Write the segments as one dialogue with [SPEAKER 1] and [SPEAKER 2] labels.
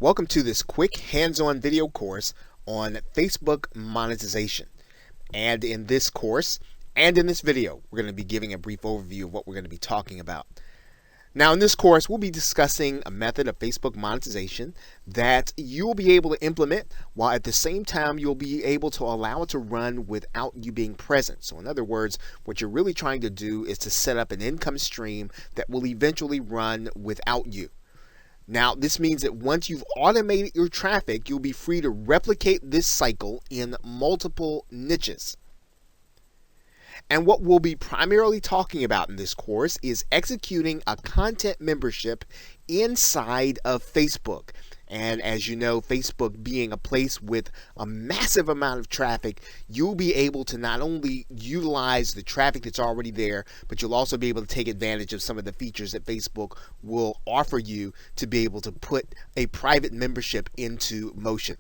[SPEAKER 1] Welcome to this quick hands-on video course on Facebook monetization. And in this course and in this video, we're going to be giving a brief overview of what we're going to be talking about. Now in this course, we'll be discussing a method of Facebook monetization that you'll be able to implement while at the same time you'll be able to allow it to run without you being present. So in other words, what you're really trying to do is to set up an income stream that will eventually run without you. Now, this means that once you've automated your traffic, you'll be free to replicate this cycle in multiple niches. And what we'll be primarily talking about in this course is executing a content membership inside of Facebook. And as you know, Facebook being a place with a massive amount of traffic, you'll be able to not only utilize the traffic that's already there, but you'll also be able to take advantage of some of the features that Facebook will offer you to be able to put a private membership into motion.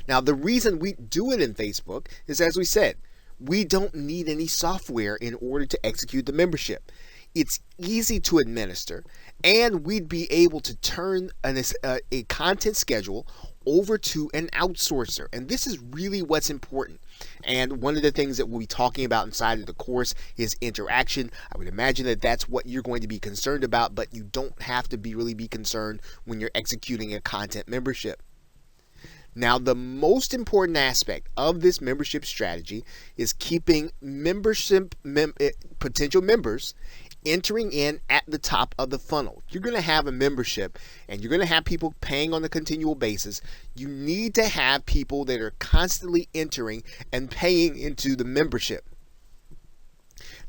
[SPEAKER 1] Now, the reason we do it in Facebook is, as we said, we don't need any software in order to execute the membership. It's easy to administer, and we'd be able to turn a content schedule over to an outsourcer. And this is really what's important. And one of the things that we'll be talking about inside of the course is interaction. I would imagine that that's what you're going to be concerned about, but you don't have to really be concerned when you're executing a content membership. Now, the most important aspect of this membership strategy is keeping potential members entering in at the top of the funnel. You're going to have a membership and you're going to have people paying on a continual basis. You need to have people that are constantly entering and paying into the membership.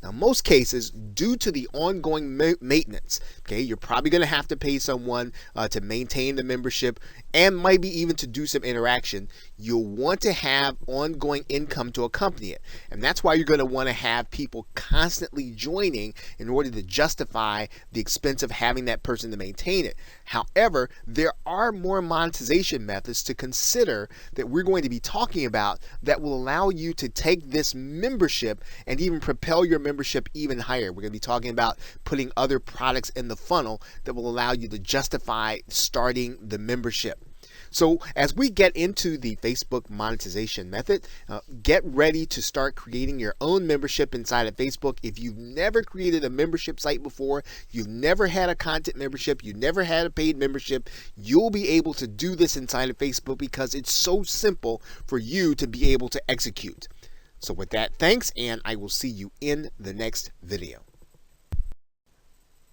[SPEAKER 1] Now, most cases, due to the ongoing maintenance, okay, you're probably going to have to pay someone to maintain the membership and maybe even to do some interaction. You'll want to have ongoing income to accompany it. And that's why you're going to want to have people constantly joining in order to justify the expense of having that person to maintain it. However, there are more monetization methods to consider that we're going to be talking about that will allow you to take this membership and even propel your membership even higher. We're going to be talking about putting other products in the funnel that will allow you to justify starting the membership. So as we get into the Facebook monetization method, get ready to start creating your own membership inside of Facebook. If you've never created a membership site before, you've never had a content membership, you never had a paid membership, you'll be able to do this inside of Facebook because it's so simple for you to be able to execute. So with that, thanks, and I will see you in the next video.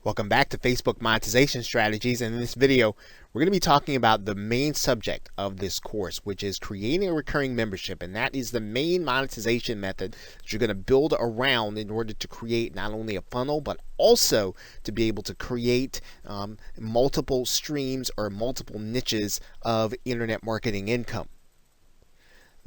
[SPEAKER 1] Welcome back to Facebook monetization strategies, and in this video we're going to be talking about the main subject of this course, which is creating a recurring membership. And that is the main monetization method that you're going to build around in order to create not only a funnel but also to be able to create multiple streams or multiple niches of internet marketing income.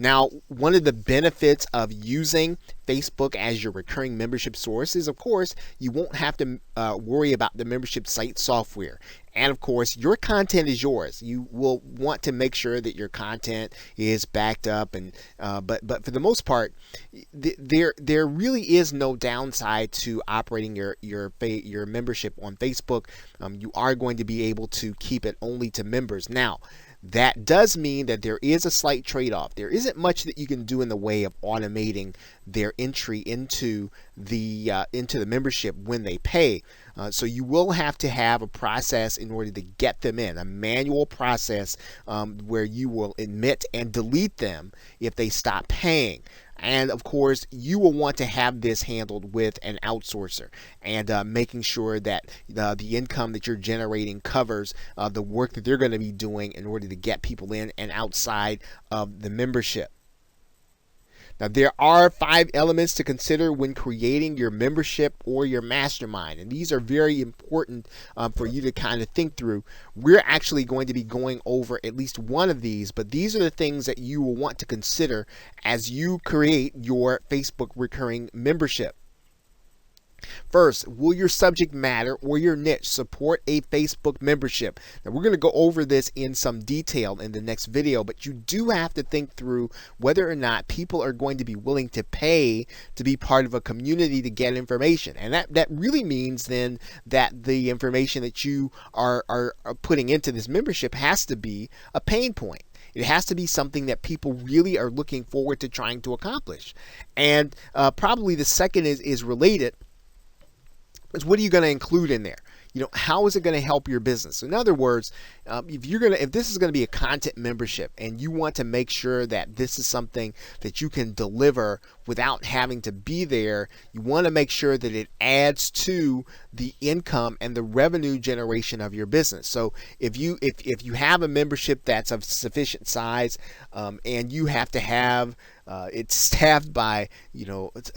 [SPEAKER 1] Now, one of the benefits of using Facebook as your recurring membership source is, of course, you won't have to worry about the membership site software. And of course, your content is yours. You will want to make sure that your content is backed up, and but for the most part, there really is no downside to operating your membership on Facebook. You are going to be able to keep it only to members. Now, that does mean that there is a slight trade-off. There isn't much that you can do in the way of automating their entry into the membership when they pay. So you will have to have a process in order to get them in, a manual process where you will admit and delete them if they stop paying. And of course, you will want to have this handled with an outsourcer and making sure that the income that you're generating covers the work that they're going to be doing in order to get people in and outside of the membership. Now, there are 5 elements to consider when creating your membership or your mastermind, and these are very important for you to kind of think through. We're actually going to be going over at least one of these, but these are the things that you will want to consider as you create your Facebook recurring membership. First, will your subject matter or your niche support a Facebook membership? Now, we're going to go over this in some detail in the next video, but you do have to think through whether or not people are going to be willing to pay to be part of a community to get information. And that really means then that the information that you are putting into this membership has to be a pain point. It has to be something that people really are looking forward to trying to accomplish. And probably the second is related. Is what are you going to include in there? You know, how is it going to help your business? So in other words, if this is going to be a content membership and you want to make sure that this is something that you can deliver without having to be there, you want to make sure that it adds to the income and the revenue generation of your business. So if you have a membership that's of sufficient size and you have to have it's staffed by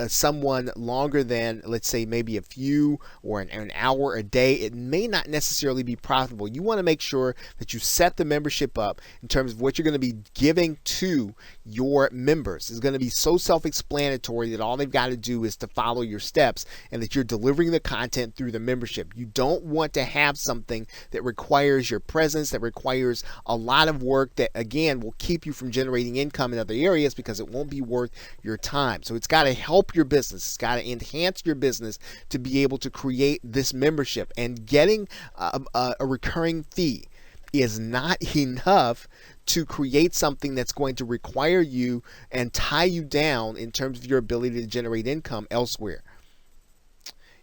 [SPEAKER 1] someone longer than, let's say, maybe a few or an hour a day, it may not necessarily be profitable. You want to make sure that you set the membership up in terms of what you're going to be giving to your members. It's going to be so self-explanatory that all they've got to do is to follow your steps, and that you're delivering the content through the membership. You don't want to have something that requires your presence, that requires a lot of work, that again will keep you from generating income in other areas because it won't be worth your time. So it's got to help your business. It's got to enhance your business to be able to create this membership. And getting a recurring fee is not enough to create something that's going to require you and tie you down in terms of your ability to generate income elsewhere.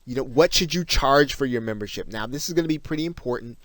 [SPEAKER 1] What should you charge for your membership? Now, this is going to be pretty important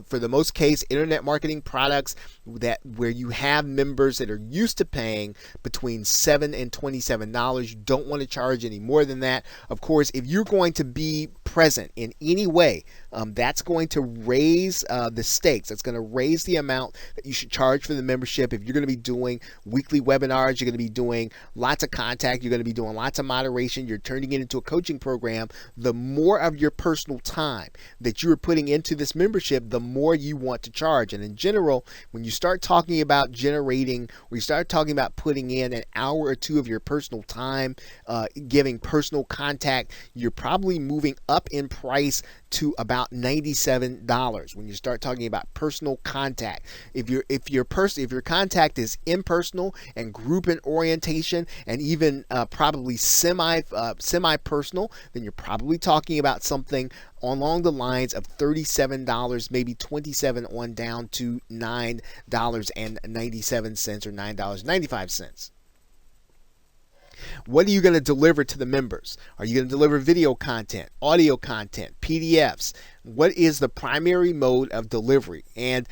[SPEAKER 1] for the most case, internet marketing products where you have members that are used to paying between $7 and $27. You don't want to charge any more than that. Of course, if you're going to be present in any way, that's going to raise the stakes. That's going to raise the amount that you should charge for the membership. If you're going to be doing weekly webinars, you're going to be doing lots of contact, you're going to be doing lots of moderation, you're turning it into a coaching program, the more of your personal time that you're putting into this membership, the more you want to charge. And in general, when you start talking about generating, or you start talking about putting in an hour or two of your personal time, giving personal contact, you're probably moving up in price to about $97 when you start talking about personal contact. If your contact is impersonal and group in orientation and even probably semi personal, then you're probably talking about something along the lines of $37, maybe $27 on down to $9.97 or $9.95. What are you going to deliver to the members? Are you going to deliver video content, audio content, PDFs? What is the primary mode of delivery? And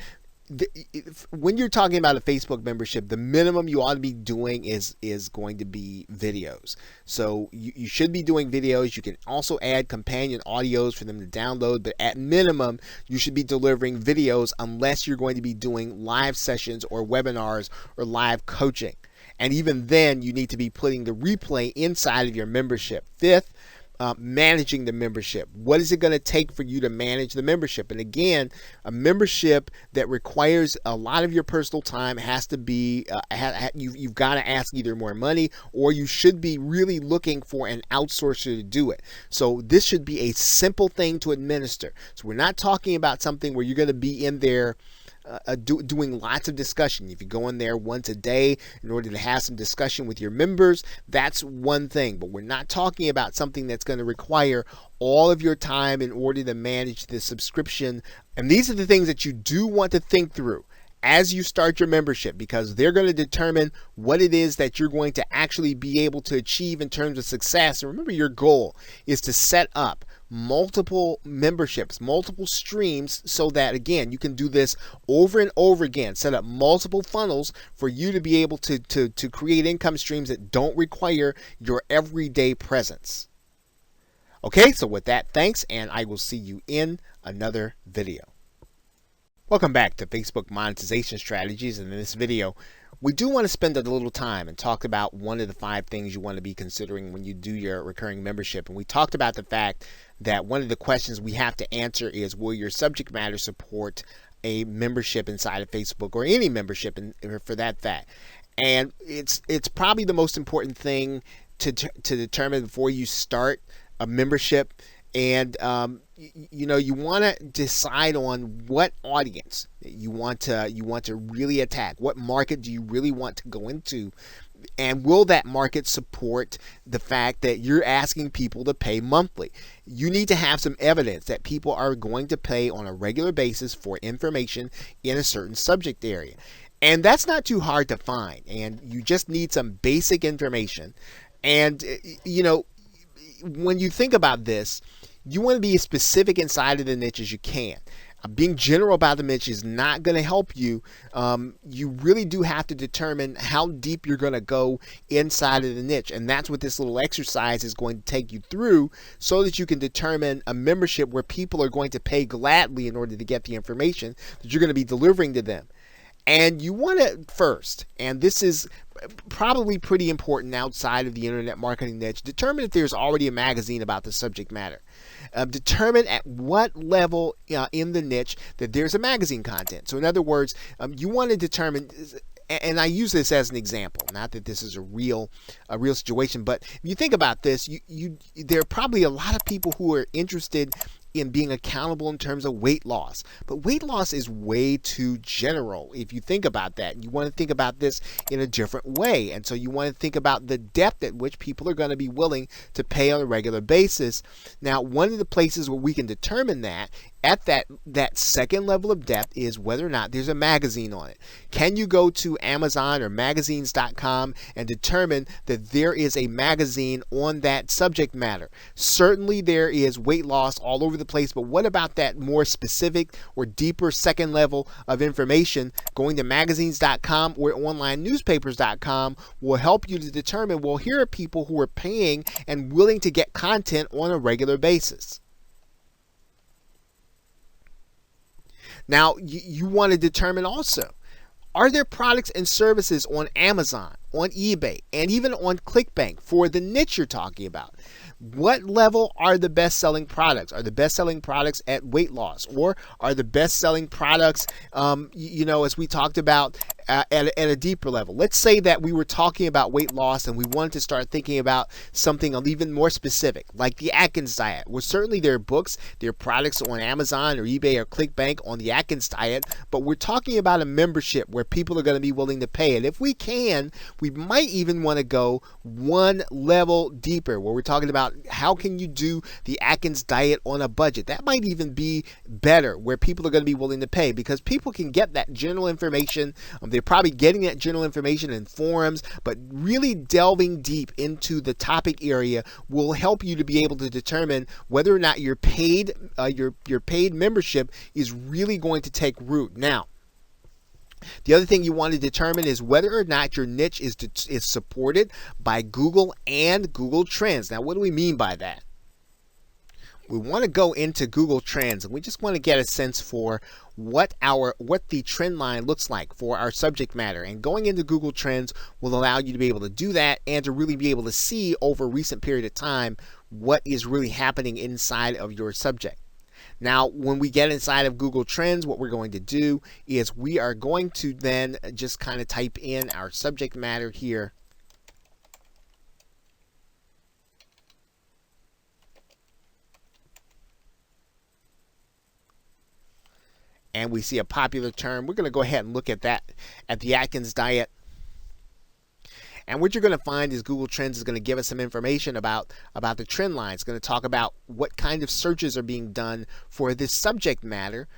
[SPEAKER 1] when you're talking about a Facebook membership, the minimum you ought to be doing is going to be videos. So you should be doing videos. You can also add companion audios for them to download, but at minimum, you should be delivering videos unless you're going to be doing live sessions or webinars or live coaching. And even then, you need to be putting the replay inside of your membership. Fifth, managing the membership. What is it going to take for you to manage the membership? And again, a membership that requires a lot of your personal time has to be, you've got to ask either more money, or you should be really looking for an outsourcer to do it. So this should be a simple thing to administer. So we're not talking about something where you're going to be in there doing lots of discussion. If you go in there once a day in order to have some discussion with your members, that's one thing. But we're not talking about something that's going to require all of your time in order to manage the subscription. And these are the things that you do want to think through as you start your membership, because they're going to determine what it is that you're going to actually be able to achieve in terms of success. And remember, your goal is to set up multiple memberships, multiple streams, so that again you can do this over and over again. Set up multiple funnels for you to be able to create income streams that don't require your everyday presence. Okay, so with that, thanks, and I will see you in another video. Welcome back to Facebook monetization strategies. And in this video, we do want to spend a little time and talk about one of the 5 things you want to be considering when you do your recurring membership. And we talked about the fact that one of the questions we have to answer is, will your subject matter support a membership inside of Facebook, or any membership for that fact? And it's probably the most important thing to determine before you start a membership. And you want to decide on what audience you want to really attack. What market do you really want to go into? And will that market support the fact that you're asking people to pay monthly? You need to have some evidence that people are going to pay on a regular basis for information in a certain subject area. And that's not too hard to find. And you just need some basic information. And, when you think about this, you want to be as specific inside of the niche as you can. Being general about the niche is not going to help you. You really do have to determine how deep you're going to go inside of the niche. And that's what this little exercise is going to take you through, so that you can determine a membership where people are going to pay gladly in order to get the information that you're going to be delivering to them. And you want to first, and this is probably pretty important outside of the internet marketing niche, determine if there's already a magazine about the subject matter. Determine at what level in the niche that there's a magazine content. So in other words, you want to determine, and I use this as an example, not that this is a real situation, but if you think about this, there are probably a lot of people who are interested in being accountable in terms of weight loss. But weight loss is way too general if you think about that. You want to think about this in a different way. And so you want to think about the depth at which people are going to be willing to pay on a regular basis. Now, one of the places where we can determine that at that second level of depth is whether or not there's a magazine on it. Can you go to Amazon or magazines.com and determine that there is a magazine on that subject matter? Certainly there is weight loss all over the place, but what about that more specific or deeper second level of information? Going to magazines.com or onlinenewspapers.com will help you to determine, well, here are people who are paying and willing to get content on a regular basis. Now, you want to determine also, are there products and services on Amazon, on eBay, and even on ClickBank for the niche you're talking about? What level are the best-selling products? Are the best-selling products at weight loss? Or are the best-selling products, as we talked about, at a deeper level? Let's say that we were talking about weight loss and we wanted to start thinking about something even more specific, like the Atkins diet. Well, certainly there are books, there are products on Amazon or eBay or ClickBank on the Atkins diet, but we're talking about a membership where people are going to be willing to pay. And if we can, we might even want to go one level deeper, where we're talking about how can you do the Atkins diet on a budget. That might even be better, where people are going to be willing to pay, because people can get that general information. They're probably getting that general information in forums, but really delving deep into the topic area will help you to be able to determine whether or not your paid membership is really going to take root. Now, the other thing you want to determine is whether or not your niche is supported by Google and Google Trends. Now, what do we mean by that? We want to go into Google Trends, and we just want to get a sense for what the trend line looks like for our subject matter. And going into Google Trends will allow you to be able to do that and to really be able to see over a recent period of time what is really happening inside of your subject. Now, when we get inside of Google Trends, what we're going to do is we are going to then just kind of type in our subject matter here. And we see a popular term. We're going to go ahead and look at that, at the Atkins diet. And what you're going to find is Google Trends is going to give us some information about the trend line. It's going to talk about what kind of searches are being done for this subject matter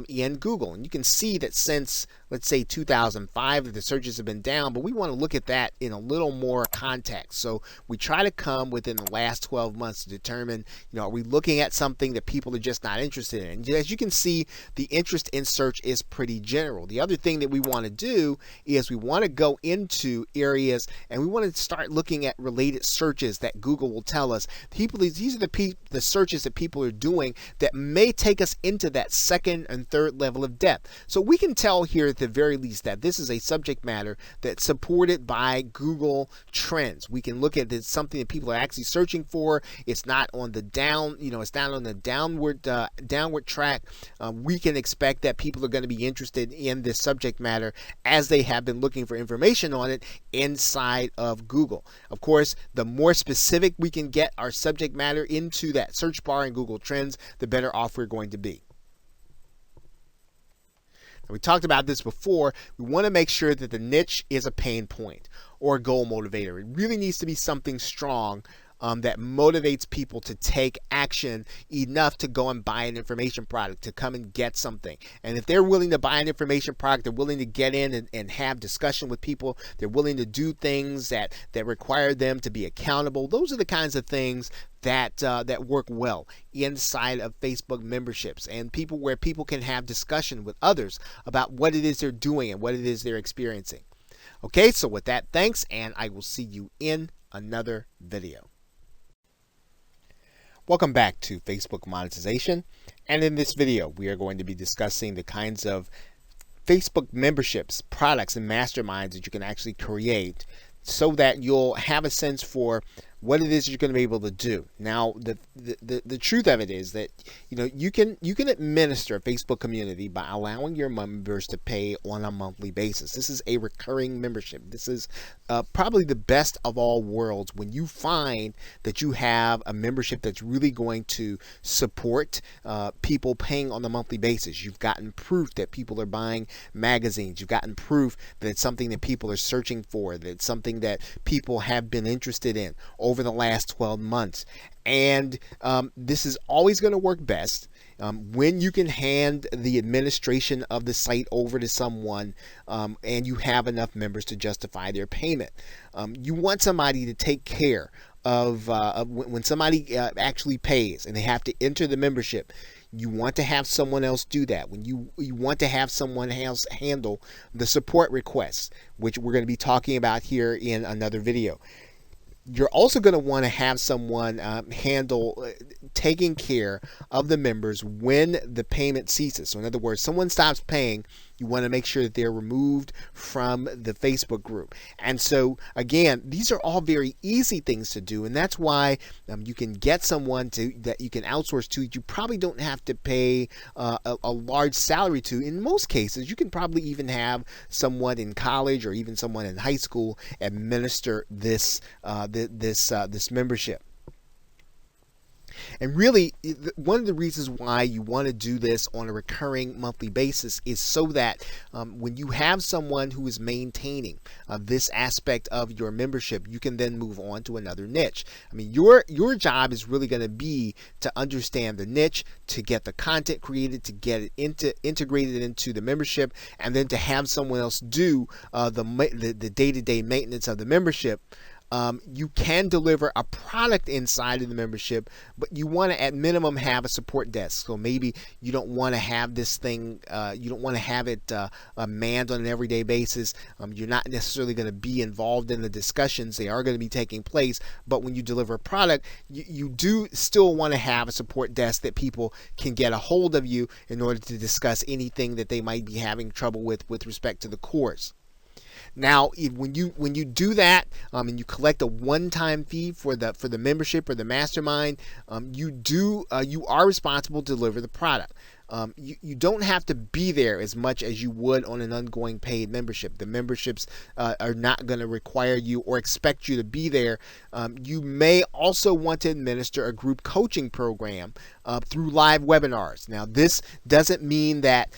[SPEAKER 1] in Google. And you can see that since, let's say, 2005, the searches have been down, but we want to look at that in a little more context. So we try to come within the last 12 months to determine, are we looking at something that people are just not interested in? And as you can see, the interest in search is pretty general. The other thing that we want to do is we want to go into areas and we want to start looking at related searches that Google will tell us. These are the searches that people are doing that may take us into that second and third level of depth. So we can tell here at the very least that this is a subject matter that's supported by Google Trends. We can look at it as something that people are actually searching for. It's not on the it's not on the downward track. We can expect that people are going to be interested in this subject matter as they have been looking for information on it inside of Google. Of course, the more specific we can get our subject matter into that search bar in Google Trends, the better off we're going to be. Now, we talked about this before. We want to make sure that the niche is a pain point or a goal motivator. It really needs to be something strong that motivates people to take action enough to go and buy an information product, to come and get something. And if they're willing to buy an information product, they're willing to get in and have discussion with people, they're willing to do things that require them to be accountable. Those are the kinds of things that work well inside of Facebook memberships, and where people can have discussion with others about what it is they're doing and what it is they're experiencing. Okay, so with that, thanks, and I will see you in another video. Welcome back to Facebook Monetization, and in this video we are going to be discussing the kinds of Facebook memberships, products, and masterminds that you can actually create so that you'll have a sense for what it is you're going to be able to do. Now, the truth of it is that you can administer a Facebook community by allowing your members to pay on a monthly basis. This is a recurring membership. This is probably the best of all worlds when you find that you have a membership that's really going to support people paying on a monthly basis. You've gotten proof that people are buying magazines. You've gotten proof that it's something that people are searching for, that it's something that people have been interested in over the last 12 months. And this is always going to work best when you can hand the administration of the site over to someone and you have enough members to justify their payment. You want somebody to take care of when somebody actually pays and they have to enter the membership. You want to have someone else do that. When you want to have someone else handle the support requests, which we're going to be talking about here in another video. You're also going to want to have someone handle taking care of the members when the payment ceases. So in other words, someone stops paying, you want to make sure that they're removed from the Facebook group. And so again, these are all very easy things to do, and that's why you can get someone that you can outsource to. You probably don't have to pay a large salary to. In most cases, you can probably even have someone in college or even someone in high school administer this this membership. And really, one of the reasons why you want to do this on a recurring monthly basis is so that when you have someone who is maintaining this aspect of your membership, you can then move on to another niche. I mean, your job is really going to be to understand the niche, to get the content created, to get it integrated into the membership, and then to have someone else do the day-to-day maintenance of the membership. You can deliver a product inside of the membership, but you want to at minimum have a support desk. So maybe you don't want to have this thing, you don't want to have it manned on an everyday basis. You're not necessarily going to be involved in the discussions. They are going to be taking place, but when you deliver a product, you do still want to have a support desk that people can get a hold of you in order to discuss anything that they might be having trouble with respect to the course. Now, when you do that and you collect a one-time fee for the membership or the mastermind, you are responsible to deliver the product. You don't have to be there as much as you would on an ongoing paid membership. The memberships are not going to require you or expect you to be there. You may also want to administer a group coaching program through live webinars. Now, this doesn't mean that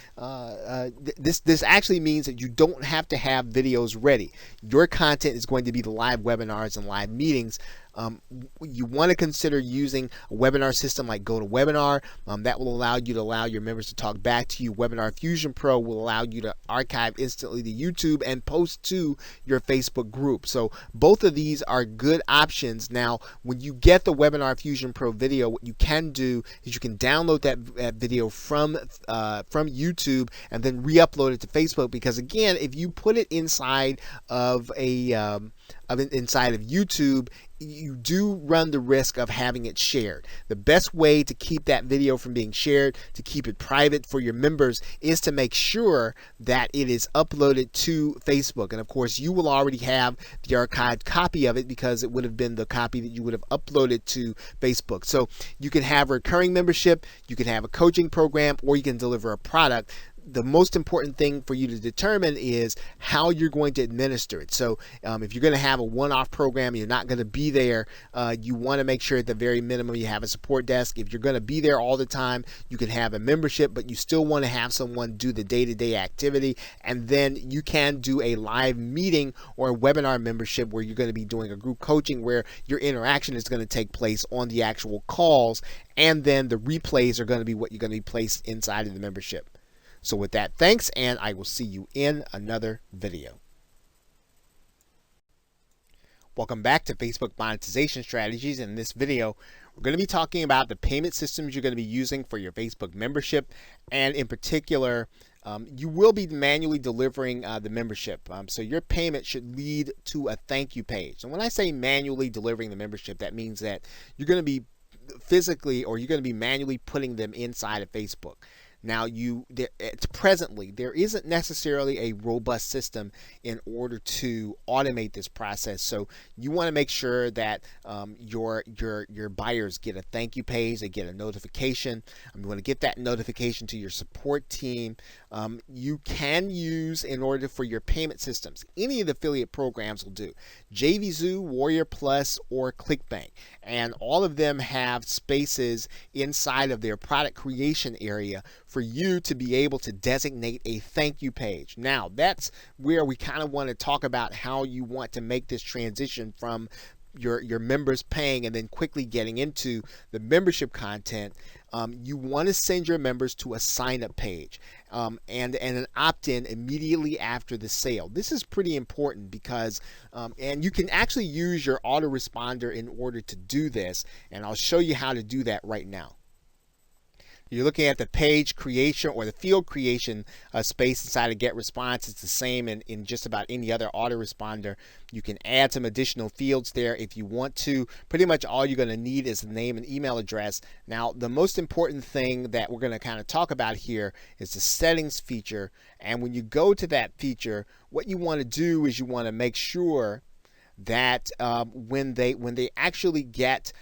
[SPEAKER 1] this actually means that you don't have to have videos ready. Your content is going to be the live webinars and live meetings. You want to consider using a webinar system like GoToWebinar. That will allow your members to talk back to you. Webinar Fusion Pro will allow you to archive instantly to YouTube and post to your Facebook group. So both of these are good options. Now, when you get the Webinar Fusion Pro video, what you can do is you can download that video from YouTube and then re-upload it to Facebook, because again, if you put it inside of a inside of YouTube, you do run the risk of having it shared. The best way to keep that video from being shared, to keep it private for your members, is to make sure that it is uploaded to Facebook. And of course, you will already have the archived copy of it because it would have been the copy that you would have uploaded to Facebook. So you can have a recurring membership, you can have a coaching program, or you can deliver a product. The most important thing for you to determine is how you're going to administer it. So if you're going to have a one-off program, you're not going to be there, you want to make sure at the very minimum you have a support desk. If you're going to be there all the time, you can have a membership, but you still want to have someone do the day-to-day activity. And then you can do a live meeting or a webinar membership where you're going to be doing a group coaching where your interaction is going to take place on the actual calls, and then the replays are going to be what you're going to be placed inside of the membership. So with that, thanks, and I will see you in another video. Welcome back to Facebook Monetization Strategies. In this video, we're going to be talking about the payment systems you're going to be using for your Facebook membership, and in particular, you will be manually delivering the membership. So your payment should lead to a thank you page. And when I say manually delivering the membership, that means that you're going to be physically, or you're going to be manually putting them inside of Facebook. Now, presently, there isn't necessarily a robust system in order to automate this process. So you want to make sure that your buyers get a thank you page, they get a notification. You want to get that notification to your support team. You can use, in order for your payment systems, any of the affiliate programs will do. JVZoo, Warrior Plus, or ClickBank. And all of them have spaces inside of their product creation area for you to be able to designate a thank you page. Now, that's where we kind of want to talk about how you want to make this transition from your members paying and then quickly getting into the membership content. You want to send your members to a sign-up page and an opt-in immediately after the sale. This is pretty important because, and you can actually use your autoresponder in order to do this, and I'll show you how to do that right now. You're looking at the page creation or the field creation space inside of Get Response. It's the same in just about any other autoresponder. You can add some additional fields there if you want to. Pretty much all you're going to need is the name and email address. Now, the most important thing that we're going to kind of talk about here is the settings feature. And when you go to that feature, what you want to do is you want to make sure that when they actually get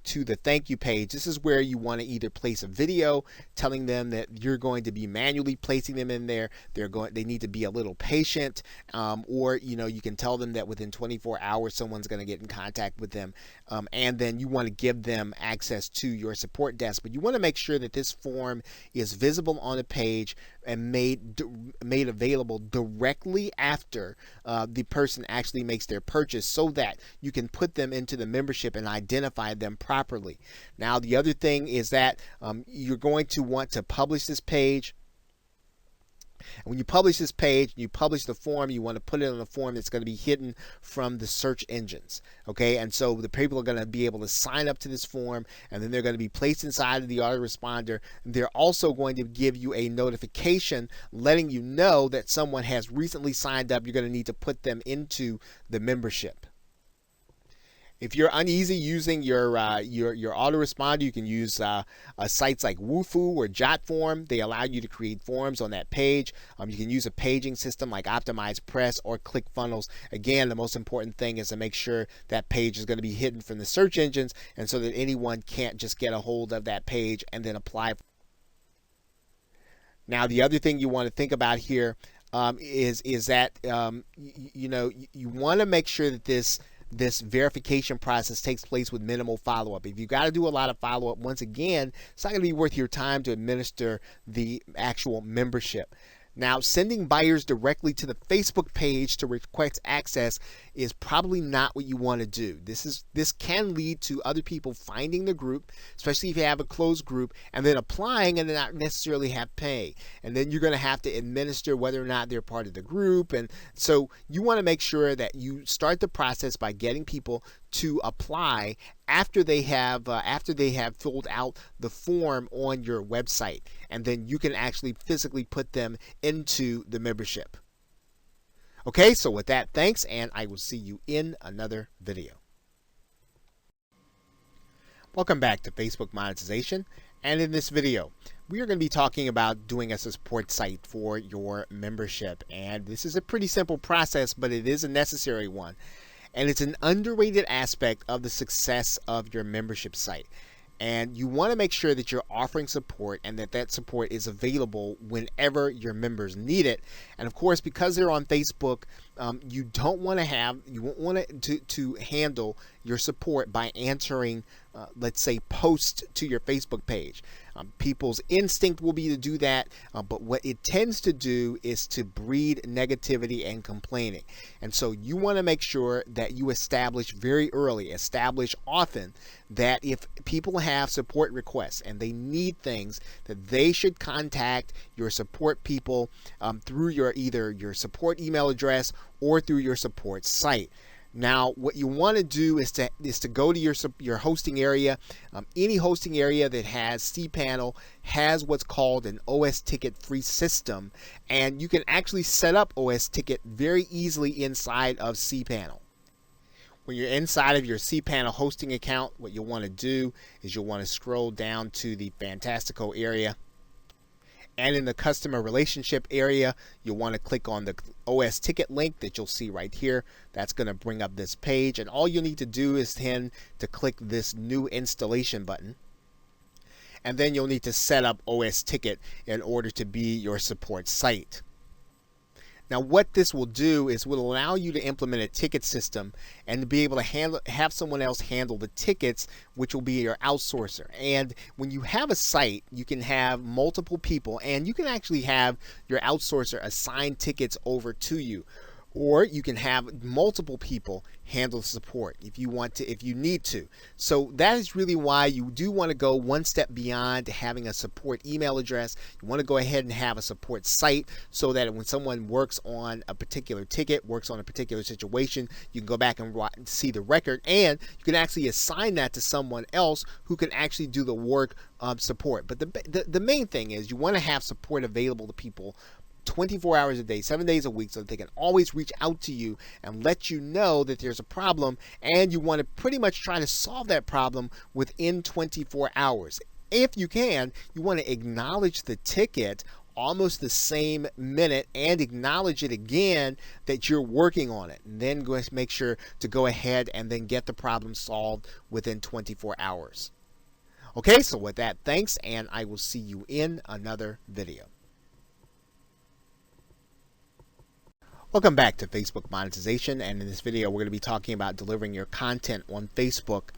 [SPEAKER 1] to the thank you page, this is where you want to either place a video telling them that you're going to be manually placing them in there. They need to be a little patient, or you can tell them that within 24 hours someone's going to get in contact with them, and then you want to give them access to your support desk. But you want to make sure that this form is visible on the page and made available directly after the person actually makes their purchase, so that you can put them into the membership and identify them properly. Now, the other thing is that you're going to want to publish this page. And when you publish this page, you publish the form, you want to put it on a form that's going to be hidden from the search engines. Okay, and so the people are going to be able to sign up to this form, and then they're going to be placed inside of the autoresponder. They're also going to give you a notification letting you know that someone has recently signed up. You're going to need to put them into the membership. If you're uneasy using your autoresponder, you can use sites like Wufoo or Jotform. They allow you to create forms on that page. You can use a paging system like OptimizePress or ClickFunnels. Again, the most important thing is to make sure that page is going to be hidden from the search engines, and so that anyone can't just get a hold of that page and then apply. Now, the other thing you want to think about here is that you want to make sure that this verification process takes place with minimal follow-up. If you got to do a lot of follow-up, once again, it's not going to be worth your time to administer the actual membership. Now, sending buyers directly to the Facebook page to request access is probably not what you want to do. This can lead to other people finding the group, especially if you have a closed group, and then applying and not necessarily have pay. And then you're going to have to administer whether or not they're part of the group. And so you want to make sure that you start the process by getting people to apply after they have filled out the form on your website, and then you can actually physically put them into the membership. Okay, so with that, thanks, and I will see you in another video. Welcome back to Facebook Monetization, and in this video we are going to be talking about doing a support site for your membership. And this is a pretty simple process, but it is a necessary one, and it's an underrated aspect of the success of your membership site. And you want to make sure that you're offering support and that support is available whenever your members need it. And of course, because they're on Facebook, you won't want to handle your support by answering, let's say, posts to your Facebook page. People's instinct will be to do that, but what it tends to do is to breed negativity and complaining. And so you want to make sure that you establish often, that if people have support requests and they need things, that they should contact your support people through either your support email address or through your support site. Now, what you want to do is to go to your hosting area. Any hosting area that has cPanel has what's called an OS ticket free system, and you can actually set up OS ticket very easily inside of cPanel. When you're inside of your cPanel hosting account, what you'll want to do is you'll want to scroll down to the Fantastico area. And in the customer relationship area, you'll want to click on the OS ticket link that you'll see right here. That's going to bring up this page, and all you need to do is to click this new installation button. And then you'll need to set up OS ticket in order to be your support site. Now, what this will do is will allow you to implement a ticket system and to be able to have someone else handle the tickets, which will be your outsourcer. And when you have a site, you can have multiple people, and you can actually have your outsourcer assign tickets over to you. Or you can have multiple people handle support if you need to. So that is really why you do want to go one step beyond having a support email address. You want to go ahead and have a support site, so that when someone works on a particular ticket, works on a particular situation, you can go back and see the record, and you can actually assign that to someone else who can actually do the work of support. But the main thing is you want to have support available to people 24 hours a day, 7 days a week, so that they can always reach out to you and let you know that there's a problem, and you want to pretty much try to solve that problem within 24 hours. If you can, you want to acknowledge the ticket almost the same minute and acknowledge it again that you're working on it, and then go make sure to go ahead and then get the problem solved within 24 hours. Okay, so with that, thanks, and I will see you in another video. Welcome back to Facebook Monetization, and in this video we're going to be talking about delivering your content on Facebook.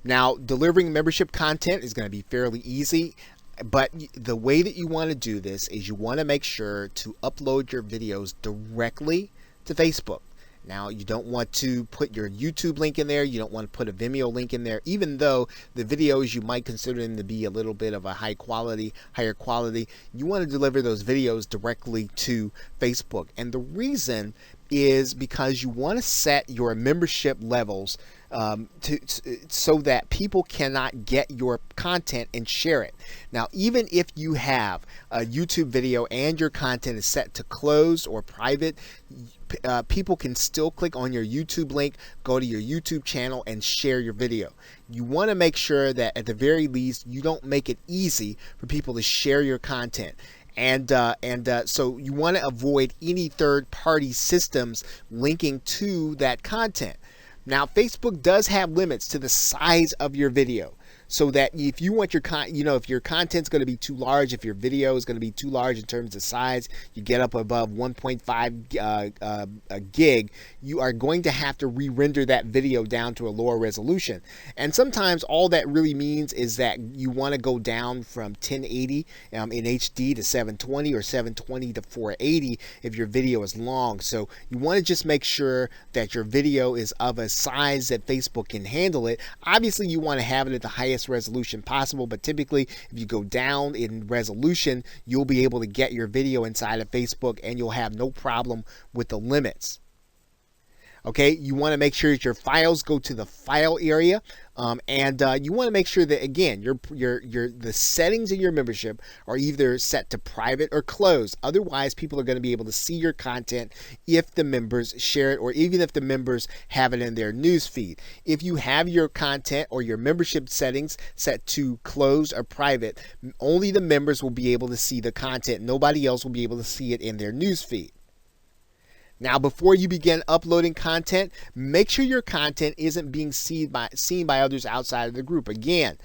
[SPEAKER 1] Now, delivering membership content is going to be fairly easy, but the way that you want to do this is you want to make sure to upload your videos directly to Facebook. Now, you don't want to put your YouTube link in there. You don't want to put a Vimeo link in there, even though the videos, you might consider them to be a little bit of a higher quality. You want to deliver those videos directly to Facebook. And the reason is because you want to set your membership levels so that people cannot get your content and share it. Now, even if you have a YouTube video and your content is set to closed or private, people can still click on your YouTube link, go to your YouTube channel, and share your video. You want to make sure that at the very least you don't make it easy for people to share your content. And so you want to avoid any third-party systems linking to that content. Now, Facebook does have limits to the size of your video, so that if you want your if your content's going to be too large, if your video is going to be too large in terms of size, you get up above 1.5 gig, you are going to have to re-render that video down to a lower resolution. And sometimes all that really means is that you want to go down from 1080 in HD to 720, or 720 to 480 if your video is long. So you want to just make sure that your video is of a size that Facebook can handle it. Obviously, you want to have it at the highest resolution possible, but typically if you go down in resolution, you'll be able to get your video inside of Facebook, and you'll have no problem with the limits. Okay, you want to make sure that your files go to the file area, and you want to make sure that, again, the settings in your membership are either set to private or closed. Otherwise, people are going to be able to see your content if the members share it, or even if the members have it in their news feed. If you have your content or your membership settings set to closed or private, only the members will be able to see the content. Nobody else will be able to see it in their news feed. Now, before you begin uploading content, make sure your content isn't being seen by others outside of the group. Again,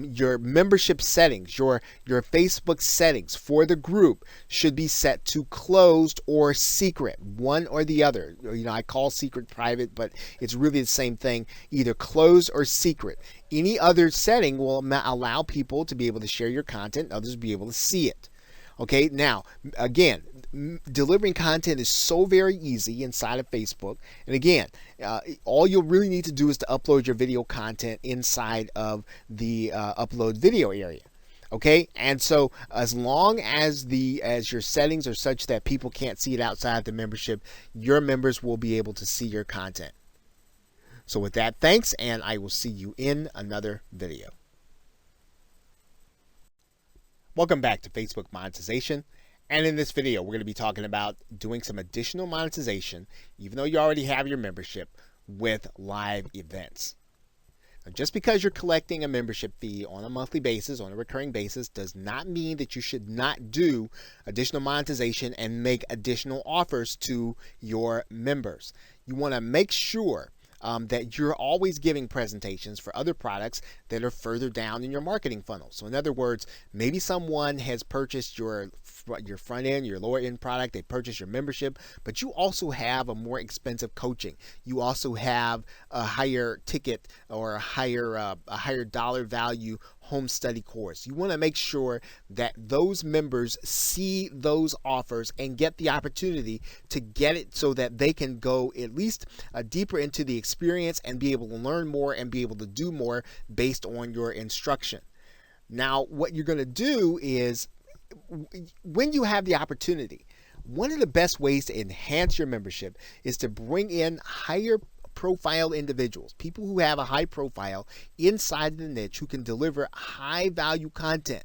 [SPEAKER 1] your membership settings, your Facebook settings for the group should be set to closed or secret, one or the other. I call secret private, but it's really the same thing, either closed or secret. Any other setting will allow people to be able to share your content, others will be able to see it. Okay, now, again, delivering content is so very easy inside of Facebook. And again, all you'll really need to do is to upload your video content inside of the upload video area. Okay, and so as long as your settings are such that people can't see it outside the membership, your members will be able to see your content. So with that, thanks, and I will see you in another video. Welcome back to Facebook Monetization, and in this video we're going to be talking about doing some additional monetization, even though you already have your membership, with live events. Now, just because you're collecting a membership fee on a monthly basis, on a recurring basis, does not mean that you should not do additional monetization and make additional offers to your members. You want to make sure that you're always giving presentations for other products that are further down in your marketing funnel. So in other words, maybe someone has purchased your front end, your lower end product, they purchased your membership, but you also have a more expensive coaching. You also have a higher ticket or a higher dollar value home study course. You want to make sure that those members see those offers and get the opportunity to get it so that they can go at least deeper into the experience and be able to learn more and be able to do more based on your instruction. Now, what you're going to do is, when you have the opportunity, one of the best ways to enhance your membership is to bring in higher profile individuals, people who have a high profile inside the niche who can deliver high value content.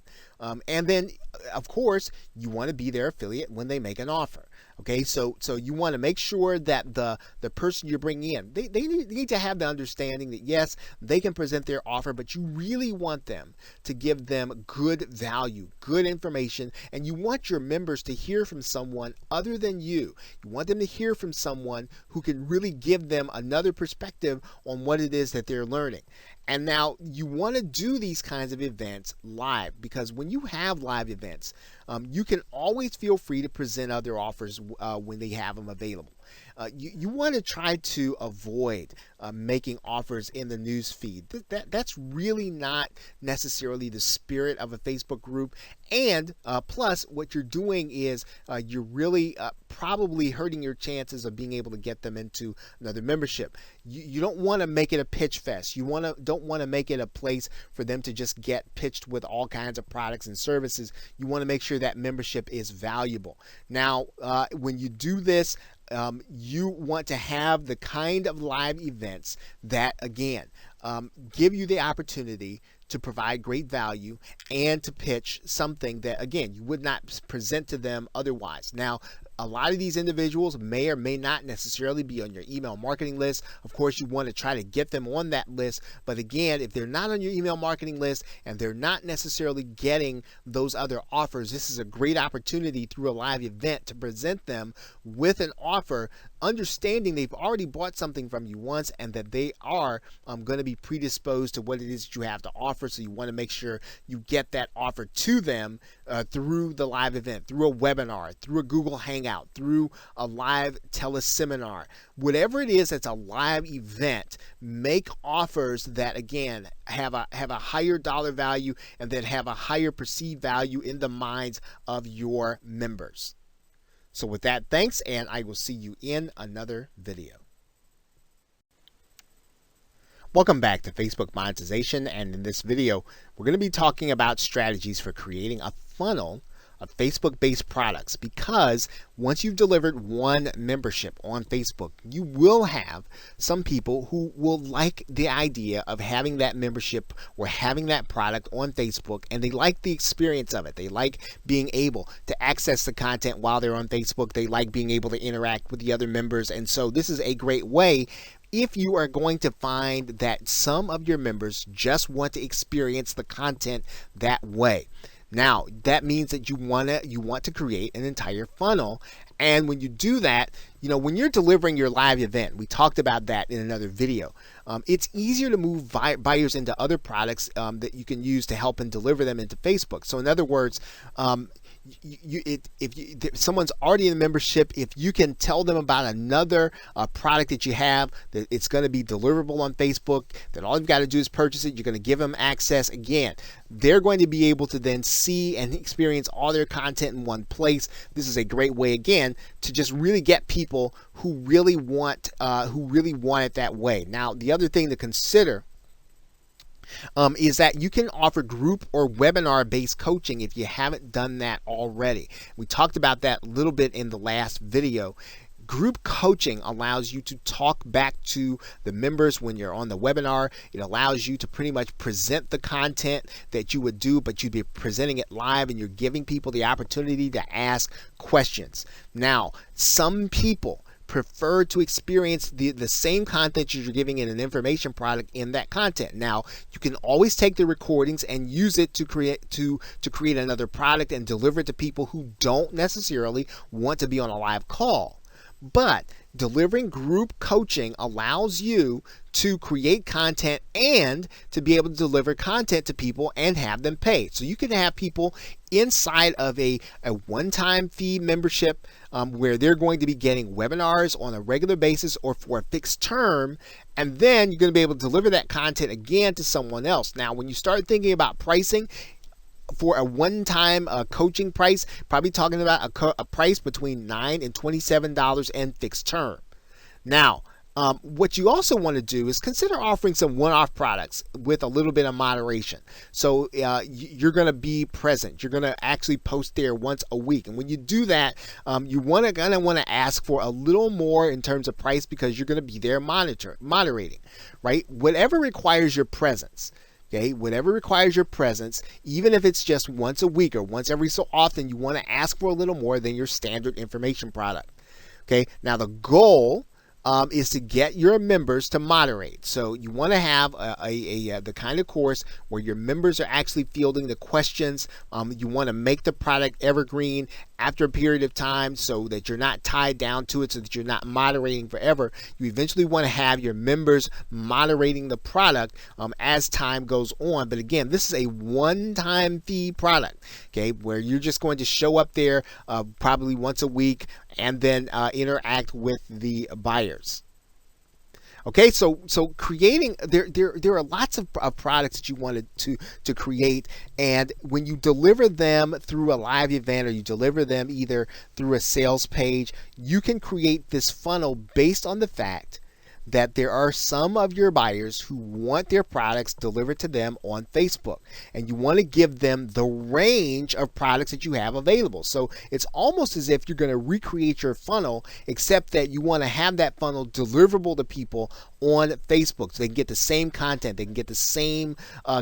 [SPEAKER 1] And then, of course, you want to be their affiliate when they make an offer. Okay, so you want to make sure that the person you're bringing in, they need to have the understanding that yes, they can present their offer, but you really want them to give them good value, good information, and you want your members to hear from someone other than you. You want them to hear from someone who can really give them another perspective on what it is that they're learning. And now you want to do these kinds of events live, because when you have live events, you can always feel free to present other offers when they have them available. You want to try to avoid making offers in the news feed. That's really not necessarily the spirit of a Facebook group. And plus, what you're doing is you're really probably hurting your chances of being able to get them into another membership. You don't want to make it a pitch fest. You don't want to make it a place for them to just get pitched with all kinds of products and services. You want to make sure that membership is valuable. Now, when you do this, you want to have the kind of live events that, again, give you the opportunity to provide great value and to pitch something that, again, you would not present to them otherwise. Now, a lot of these individuals may or may not necessarily be on your email marketing list. Of course, you want to try to get them on that list. But again, if they're not on your email marketing list and they're not necessarily getting those other offers, this is a great opportunity through a live event to present them with an offer, understanding they've already bought something from you once and that they are going to be predisposed to what it is that you have to offer. So you want to make sure you get that offer to them through the live event, through a webinar, through a Google Hangout, through a live teleseminar. Whatever it is that's a live event, make offers that, again, have a higher dollar value and that have a higher perceived value in the minds of your members. So with that, thanks, and I will see you in another video. Welcome back to Facebook Monetization, and in this video, we're going to be talking about strategies for creating a funnel of Facebook-based products, because once you've delivered one membership on Facebook, you will have some people who will like the idea of having that membership or having that product on Facebook, and they like the experience of it. They like being able to access the content while they're on Facebook. They like being able to interact with the other members, and so this is a great way if you are going to find that some of your members just want to experience the content that way. Now, that means that you want to create an entire funnel. And when you do that, when you're delivering your live event, we talked about that in another video. It's easier to move buyers into other products that you can use to help and deliver them into Facebook. So in other words, if someone's already in the membership, if you can tell them about another product that you have, that it's going to be deliverable on Facebook, that all you've got to do is purchase it, you're going to give them access. Again, they're going to be able to then see and experience all their content in one place. This is a great way, again, to just really get people who really want it that way. Now, the other thing to consider is that you can offer group or webinar based coaching if you haven't done that already. We talked about that a little bit in the last video. Group coaching allows you to talk back to the members when you're on the webinar. It allows you to pretty much present the content that you would do, but you'd be presenting it live, and you're giving people the opportunity to ask questions. Now, some people prefer to experience the same content you're giving in an information product in that content. Now, you can always take the recordings and use it to create another product and deliver it to people who don't necessarily want to be on a live call. But delivering group coaching allows you to create content and to be able to deliver content to people and have them pay. So you can have people inside of a one-time fee membership where they're going to be getting webinars on a regular basis or for a fixed term, and then you're going to be able to deliver that content again to someone else. Now, when you start thinking about pricing, for a one-time coaching price, probably talking about a price between $9 and $27 and fixed term. Now, what you also want to do is consider offering some one-off products with a little bit of moderation. So you're going to be present. You're going to actually post there once a week. And when you do that, you're going to want to ask for a little more in terms of price, because you're going to be there moderating, right? Whatever requires your presence. Okay, whatever requires your presence, even if it's just once a week or once every so often, you want to ask for a little more than your standard information product. Okay, now the goal is to get your members to moderate. So you want to have the kind of course where your members are actually fielding the questions. You want to make the product evergreen after a period of time so that you're not tied down to it, so that you're not moderating forever. You eventually want to have your members moderating the product as time goes on. But again, this is a one-time fee product, okay, where you're just going to show up there probably once a week and then interact with the buyers. Okay, so creating, there are lots of products that you wanted to create, and when you deliver them through a live event or you deliver them either through a sales page, you can create this funnel based on the fact that there are some of your buyers who want their products delivered to them on Facebook, and you want to give them the range of products that you have available. So it's almost as if you're going to recreate your funnel, except that you want to have that funnel deliverable to people on Facebook, so they can get the same content, they can get the same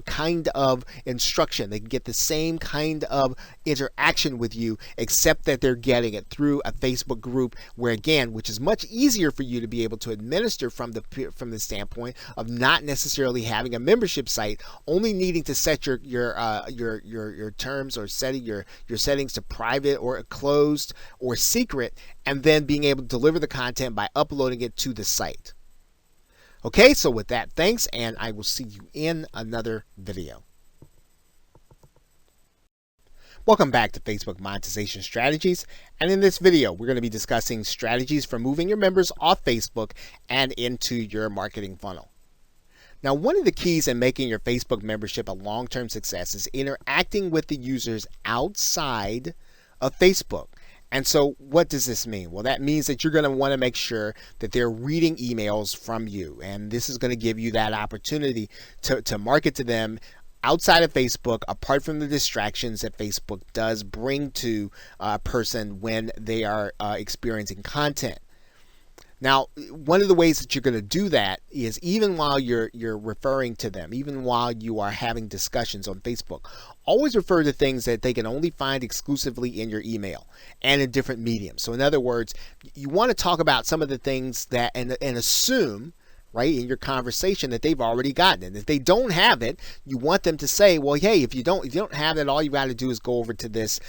[SPEAKER 1] kind of instruction, they can get the same kind of interaction with you, except that they're getting it through a Facebook group, where again, which is much easier for you to be able to administer from the standpoint of not necessarily having a membership site, only needing to set your terms or setting your settings to private or closed or secret, and then being able to deliver the content by uploading it to the site. Okay, so with that, thanks, and I will see you in another video. Welcome back to Facebook Monetization Strategies, and in this video we're going to be discussing strategies for moving your members off Facebook and into your marketing funnel. Now, one of the keys in making your Facebook membership a long-term success is interacting with the users outside of Facebook. And so what does this mean? Well, that means that you're going to want to make sure that they're reading emails from you, and this is going to give you that opportunity to market to them outside of Facebook, apart from the distractions that Facebook does bring to a person when they are experiencing content. Now, one of the ways that you're going to do that is even while you're referring to them, even while you are having discussions on Facebook, always refer to things that they can only find exclusively in your email and in different mediums. So in other words, you want to talk about some of the things that and assume, right, in your conversation that they've already gotten it. If they don't have it, you want them to say, well, hey, if you don't have it, all you got to do is go over to this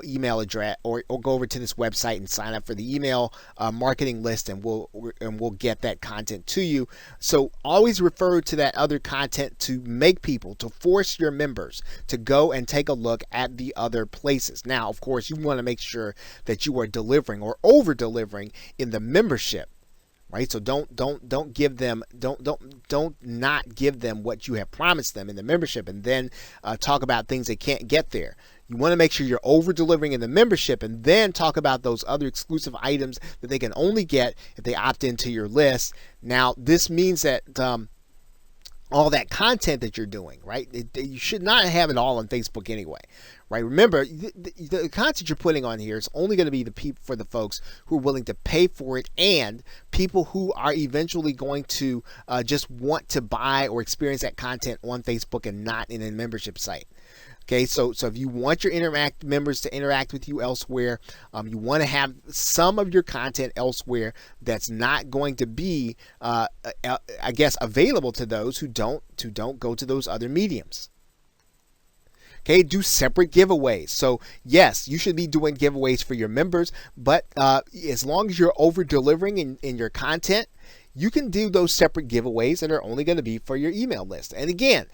[SPEAKER 1] email address or go over to this website and sign up for the email marketing list, and we'll get that content to you. So always refer to that other content to make people, to force your members to go and take a look at the other places. Now, of course, you want to make sure that you are delivering or over delivering in the membership. Right, so don't give them don't not give them what you have promised them in the membership, and then talk about things they can't get there. You want to make sure you're over delivering in the membership, and then talk about those other exclusive items that they can only get if they opt into your list. Now, this means that all that content that you're doing, right? You should not have it all on Facebook anyway, right? Remember, the content you're putting on here is only going to be for the folks who are willing to pay for it, and people who are eventually going to just want to buy or experience that content on Facebook and not in a membership site. Okay, so if you want your members to interact with you elsewhere, you want to have some of your content elsewhere that's not going to be, I guess, available to those who don't go to those other mediums. Okay, do separate giveaways. So yes, you should be doing giveaways for your members, but as long as you're over delivering in your content, you can do those separate giveaways that are only going to be for your email list. And again,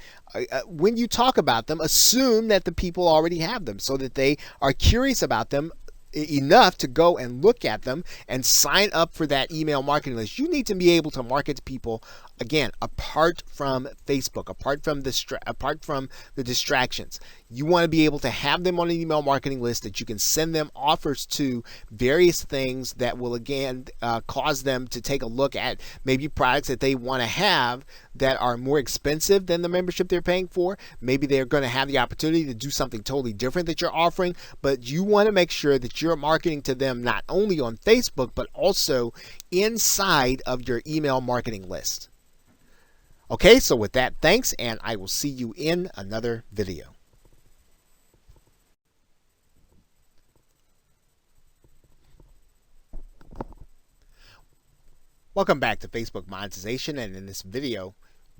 [SPEAKER 1] when you talk about them, assume that the people already have them so that they are curious about them enough to go and look at them and sign up for that email marketing list. You need to be able to market to people, again, apart from Facebook, apart from the distractions. You want to be able to have them on an email marketing list that you can send them offers to various things that will, again, cause them to take a look at maybe products that they want to have that are more expensive than the membership they're paying for. Maybe they're going to have the opportunity to do something totally different that you're offering, but you want to make sure that you're marketing to them not only on Facebook, but also inside of your email marketing list. Okay, so with that, thanks, and I will see you in another video. Welcome back to Facebook Monetization, and in this video,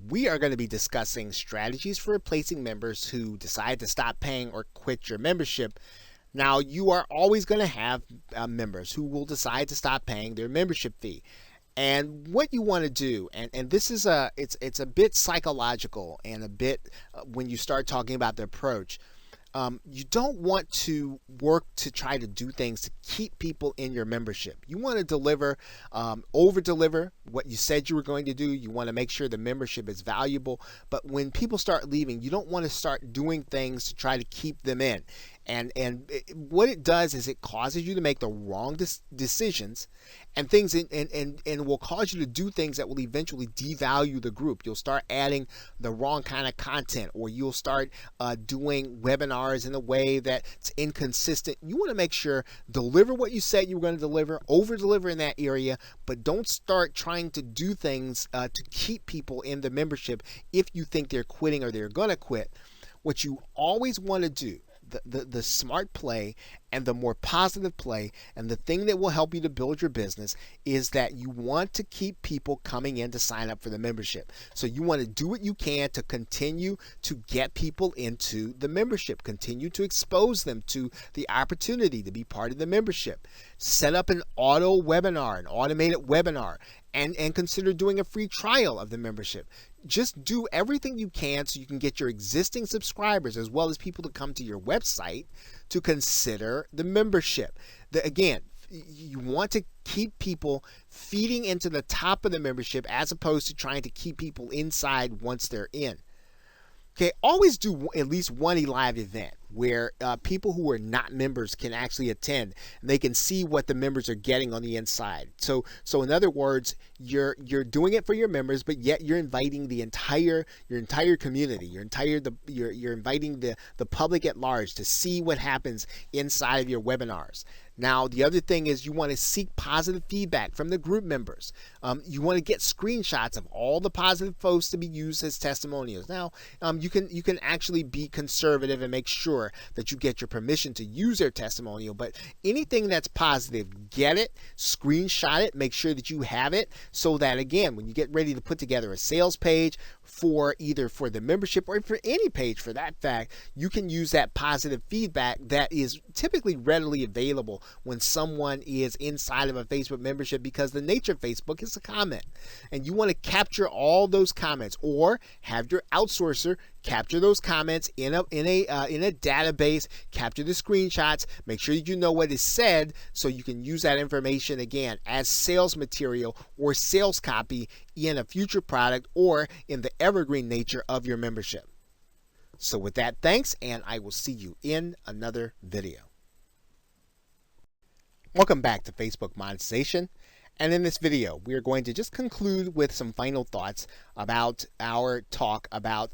[SPEAKER 1] we are going to be discussing strategies for replacing members who decide to stop paying or quit your membership. Now, you are always going to have members who will decide to stop paying their membership fee. And what you want to do, and this is it's a bit psychological and a bit when you start talking about the approach. You don't want to work to try to do things to keep people in your membership. You want to deliver, over deliver what you said you were going to do. You want to make sure the membership is valuable. But when people start leaving, you don't want to start doing things to try to keep them in. And what it does is it causes you to make the wrong decisions, and things and will cause you to do things that will eventually devalue the group. You'll start adding the wrong kind of content, or you'll start doing webinars in a way that's inconsistent. You want to make sure, deliver what you said you were going to deliver, over deliver in that area, but don't start trying to do things to keep people in the membership if you think they're quitting or they're going to quit. What you always want to do, the smart play and the more positive play, and the thing that will help you to build your business, is that you want to keep people coming in to sign up for the membership. So you want to do what you can to continue to get people into the membership, continue to expose them to the opportunity to be part of the membership. Set up an auto webinar, an automated webinar, and consider doing a free trial of the membership. Just do everything you can so you can get your existing subscribers as well as people to come to your website to consider the membership. Again, you want to keep people feeding into the top of the membership as opposed to trying to keep people inside once they're in. Okay, always do at least one live event. where people who are not members can actually attend, and they can see what the members are getting on the inside. So in other words, you're doing it for your members, but yet you're inviting your entire community. You're inviting the public at large to see what happens inside of your webinars. Now, the other thing is you want to seek positive feedback from the group members. You want to get screenshots of all the positive posts to be used as testimonials. Now, you can actually be conservative and make sure that you get your permission to use their testimonial, but anything that's positive, get it, screenshot it, make sure that you have it, so that again, when you get ready to put together a sales page for either for the membership or for any page for that fact, you can use that positive feedback that is typically readily available when someone is inside of a Facebook membership, because the nature of Facebook is a comment, and you want to capture all those comments, or have your outsourcer capture those comments in a database, capture the screenshots, make sure you know what is said, so you can use that information again as sales material or sales copy in a future product or in the evergreen nature of your membership. So with that, thanks, and I will see you in another video. Welcome back to Facebook Monetization. And in this video, we are going to just conclude with some final thoughts about our talk about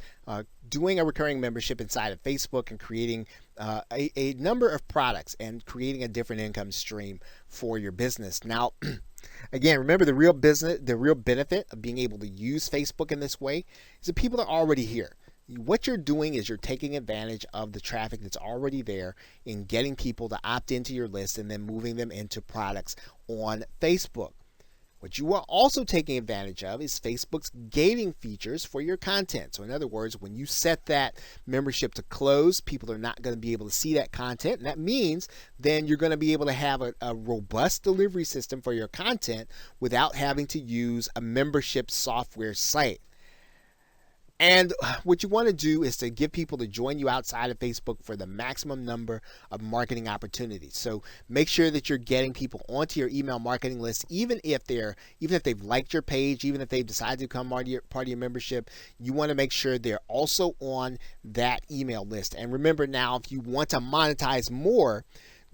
[SPEAKER 1] doing a recurring membership inside of Facebook and creating a number of products and creating a different income stream for your business. Now, again, remember the real benefit of being able to use Facebook in this way is that people are already here. What you're doing is you're taking advantage of the traffic that's already there in getting people to opt into your list and then moving them into products on Facebook. What you are also taking advantage of is Facebook's gating features for your content. So in other words, when you set that membership to close, people are not going to be able to see that content. And that means then you're going to be able to have a robust delivery system for your content without having to use a membership software site. And what you want to do is to give people to join you outside of Facebook for the maximum number of marketing opportunities. So make sure that you're getting people onto your email marketing list, even if they've liked your page, even if they've decided to become part of your membership. You want to make sure they're also on that email list. And remember now, if you want to monetize more,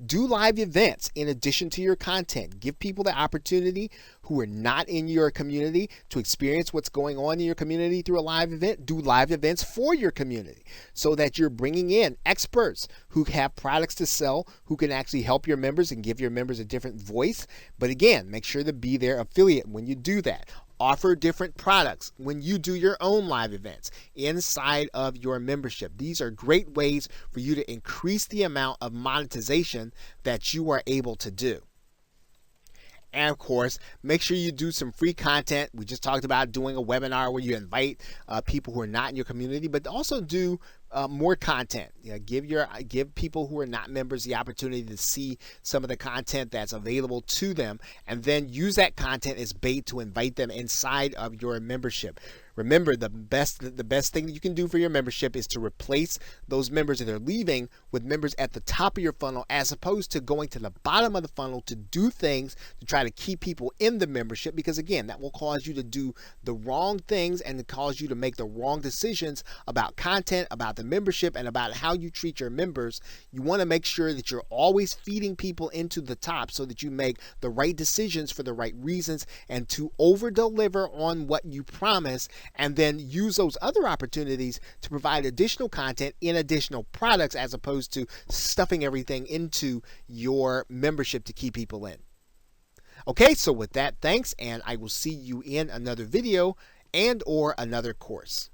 [SPEAKER 1] do live events in addition to your content. Give people the opportunity who are not in your community to experience what's going on in your community through a live event. Do live events for your community so that you're bringing in experts who have products to sell, who can actually help your members and give your members a different voice. But again, make sure to be their affiliate when you do that. Offer different products when you do your own live events inside of your membership. These are great ways for you to increase the amount of monetization that you are able to do. And of course, make sure you do some free content. We just talked about doing a webinar where you invite people who are not in your community, but also do more content. Give people who are not members the opportunity to see some of the content that's available to them, and then use that content as bait to invite them inside of your membership. Remember, the best thing that you can do for your membership is to replace those members that are leaving with members at the top of your funnel, as opposed to going to the bottom of the funnel to do things to try to keep people in the membership, because again, that will cause you to do the wrong things and cause you to make the wrong decisions about content, about the membership, and about how you treat your members. You want to make sure that you're always feeding people into the top so that you make the right decisions for the right reasons, and to over deliver on what you promise, and then use those other opportunities to provide additional content in additional products, as opposed to stuffing everything into your membership to keep people in. Okay, so with that, thanks, and I will see you in another video and or another course.